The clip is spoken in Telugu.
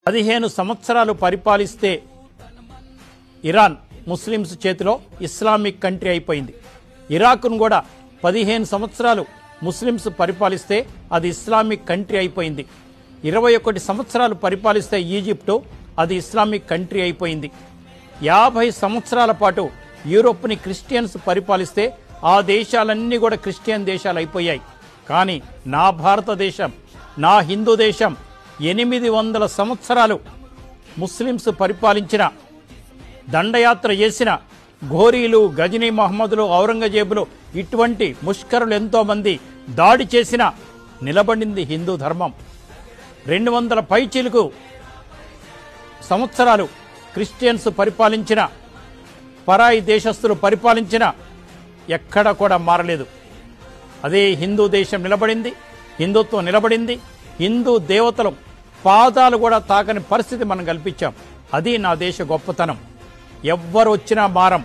15 సంవత్సరాలు పరిపాలిస్తే ఇరాన్ ముస్లిమ్స్ చేతిలో ఇస్లామిక్ కంట్రీ అయిపోయింది. ఇరాక్ను కూడా 15 సంవత్సరాలు ముస్లిమ్స్ పరిపాలిస్తే అది ఇస్లామిక్ కంట్రీ అయిపోయింది. 21 సంవత్సరాలు పరిపాలిస్తే ఈజిప్టు అది ఇస్లామిక్ కంట్రీ అయిపోయింది. 50 సంవత్సరాల పాటు యూరోప్ని క్రిస్టియన్స్ పరిపాలిస్తే ఆ దేశాలన్నీ కూడా క్రిస్టియన్ దేశాలు అయిపోయాయి. కానీ నా భారతదేశం, నా హిందూ దేశం 800 సంవత్సరాలు ముస్లిమ్స్ పరిపాలించిన, దండయాత్ర చేసిన ఘోరీలు, గజనీ మహమ్మదులు, ఔరంగజేబులు, ఇటువంటి ముష్కరులు ఎంతోమంది దాడి చేసిన నిలబడింది హిందూ ధర్మం. 200 పైచిలుకు సంవత్సరాలు క్రిస్టియన్స్ పరిపాలించిన, పరాయి దేశస్తులు పరిపాలించిన, ఎక్కడ కూడా మారలేదు. అదే హిందూ దేశం నిలబడింది, హిందుత్వం నిలబడింది. హిందూ దేవతలు పాదాలు కూడా తాకని పరిస్థితి మనం కల్పించాం. అది నా దేశ గొప్పతనం. ఎవ్వరు వచ్చినా మారం.